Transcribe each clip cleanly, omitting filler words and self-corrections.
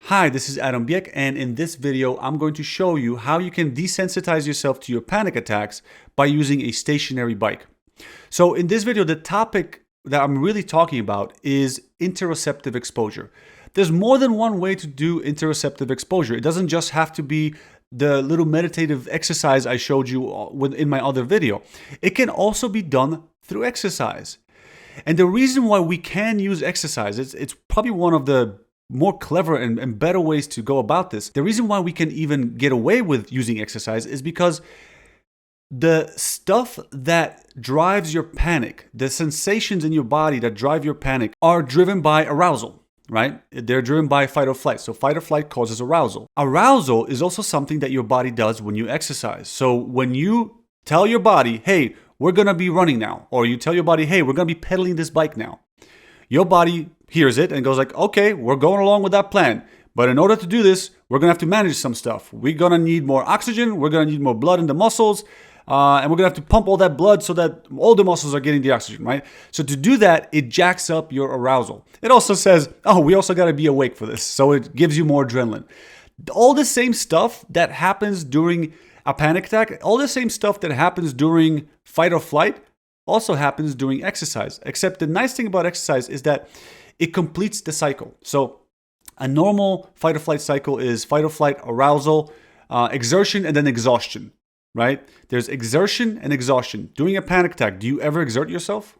Hi, this is A.J.B, and in this video, I'm going to show you how you can desensitize yourself to your panic attacks by using a stationary bike. So in this video, the topic that I'm really talking about is interoceptive exposure. There's more than one way to do interoceptive exposure. It doesn't just have to be the little meditative exercise I showed you in my other video. It can also be done through exercise. And the reason why we can use exercise, it's probably one of the more clever and better ways to go about this. The reason why we can even get away with using exercise is because the stuff that drives your panic, the sensations in your body that drive your panic are driven by arousal, right? They're driven by fight or flight. So fight or flight causes arousal. Arousal is also something that your body does when you exercise. So when you tell your body, hey, we're going to be running now, or you tell your body, hey, we're going to be pedaling this bike now, your body hears it and goes like, okay, we're going along with that plan. But in order to do this, we're going to have to manage some stuff. We're going to need more oxygen. We're going to need more blood in the muscles. And we're going to have to pump all that blood so that all the muscles are getting the oxygen, right? So to do that, it jacks up your arousal. It also says, oh, we also got to be awake for this. So it gives you more adrenaline. All the same stuff that happens during a panic attack, all the same stuff that happens during fight or flight also happens during exercise. Except the nice thing about exercise is that it completes the cycle. So a normal fight or flight cycle is fight or flight, arousal, exertion, and then exhaustion, right? There's exertion and exhaustion. During a panic attack, do you ever exert yourself?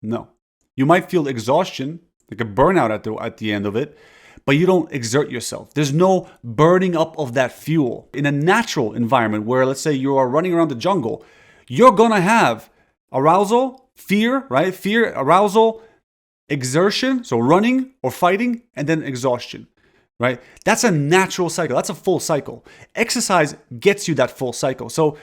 No. You might feel exhaustion, like a burnout at the end of it, but you don't exert yourself. There's no burning up of that fuel. In a natural environment where, let's say, you are running around the jungle, you're gonna have arousal, fear, right? Fear, arousal, exertion, so running or fighting, and then exhaustion, right? That's a natural cycle. That's a full cycle. Exercise gets you that full cycle. So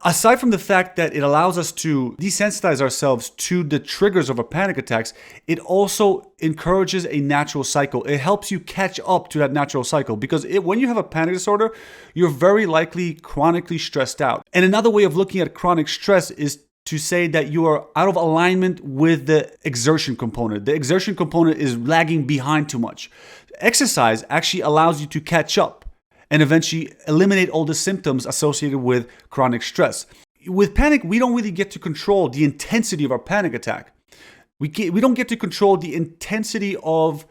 aside from the fact that it allows us to desensitize ourselves to the triggers of our panic attacks, it also encourages a natural cycle. It helps you catch up to that natural cycle because when you have a panic disorder, you're very likely chronically stressed out. And another way of looking at chronic stress is to say that you are out of alignment with the exertion component. The exertion component is lagging behind too much. Exercise actually allows you to catch up and eventually eliminate all the symptoms associated with chronic stress. With panic, we don't really get to control the intensity of our panic attack. We don't get to control the intensity of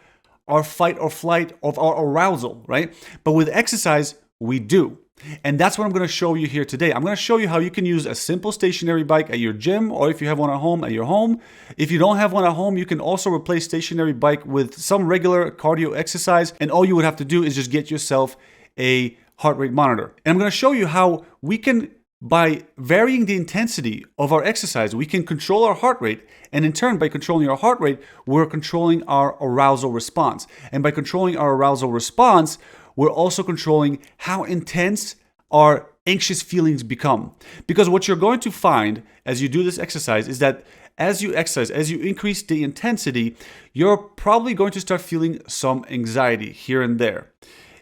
our fight or flight, of our arousal, right? But with exercise, we do. And that's what I'm going to show you here today. I'm going to show you how you can use a simple stationary bike at your gym, or if you have one at home, at your home. If you don't have one at home, you can also replace stationary bike with some regular cardio exercise. And all you would have to do is just get yourself a heart rate monitor. And I'm going to show you how we can, by varying the intensity of our exercise, we can control our heart rate. And in turn, by controlling our heart rate, we're controlling our arousal response. And by controlling our arousal response, we're also controlling how intense our anxious feelings become. Because what you're going to find as you do this exercise is that as you exercise, as you increase the intensity, you're probably going to start feeling some anxiety here and there.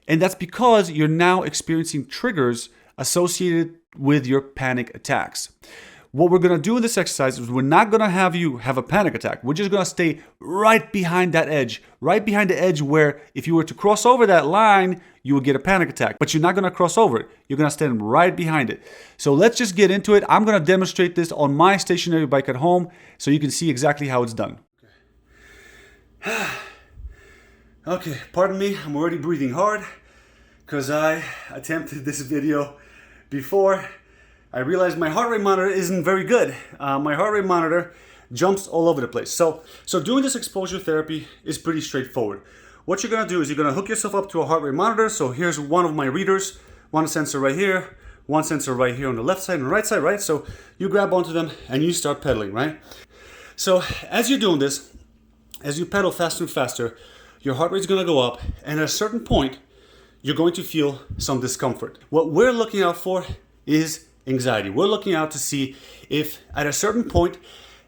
And that's because you're now experiencing triggers associated with your panic attacks. What we're going to do in this exercise is we're not going to have you have a panic attack. We're just going to stay right behind that edge, right behind the edge where if you were to cross over that line, you would get a panic attack. But you're not going to cross over it. You're going to stand right behind it. So let's just get into it. I'm going to demonstrate this on my stationary bike at home so you can see exactly how it's done. Okay, pardon me. I'm already breathing hard because I attempted this video before. I realized my heart rate monitor isn't very good. My heart rate monitor jumps all over the place. So doing this exposure therapy is pretty straightforward. What you're gonna do is you're gonna hook yourself up to a heart rate monitor. So here's one of my readers, one sensor right here, one sensor right here on the left side and the right side, right? So you grab onto them and you start pedaling, right? So as you're doing this, as you pedal faster and faster, your heart rate's gonna go up, and at a certain point, you're going to feel some discomfort. What we're looking out for is anxiety. We're looking out to see if at a certain point,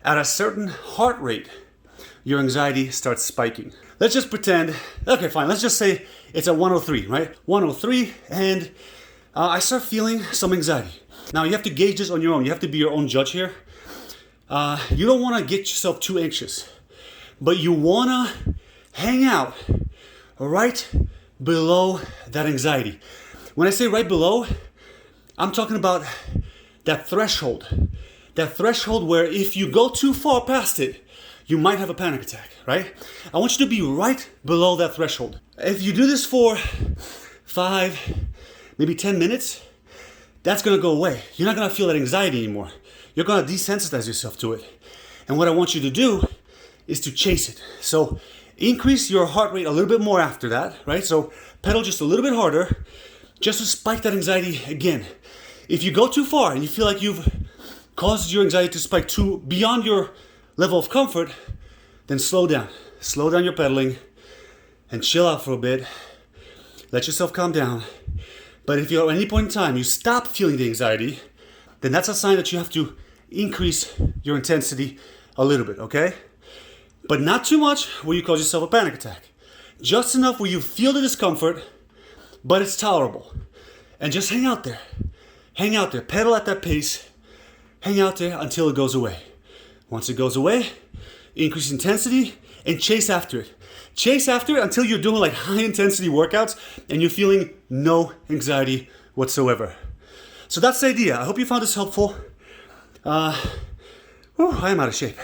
at a certain heart rate, your anxiety starts spiking. Let's just pretend, okay, fine, let's just say it's at 103, right? 103, and I start feeling some anxiety. Now you have to gauge this on your own. You have to be your own judge here. You don't want to get yourself too anxious, but you want to hang out right below that anxiety. When I say right below, I'm talking about that threshold. That threshold where if you go too far past it, you might have a panic attack, right? I want you to be right below that threshold. If you do this for 5, maybe 10 minutes, that's gonna go away. You're not gonna feel that anxiety anymore. You're gonna desensitize yourself to it. And what I want you to do is to chase it. So increase your heart rate a little bit more after that, right? So pedal just a little bit harder, just to spike that anxiety again. If you go too far and you feel like you've caused your anxiety to spike too beyond your level of comfort, then slow down. Slow down your pedaling and chill out for a bit. Let yourself calm down. But if at any point in time you stop feeling the anxiety, then that's a sign that you have to increase your intensity a little bit, okay? But not too much where you cause yourself a panic attack. Just enough where you feel the discomfort, but it's tolerable. And just hang out there. Hang out there. Pedal at that pace. Hang out there until it goes away. Once it goes away, increase intensity and chase after it. Chase after it until you're doing like high intensity workouts and you're feeling no anxiety whatsoever. So that's the idea. I hope you found this helpful. I am out of shape.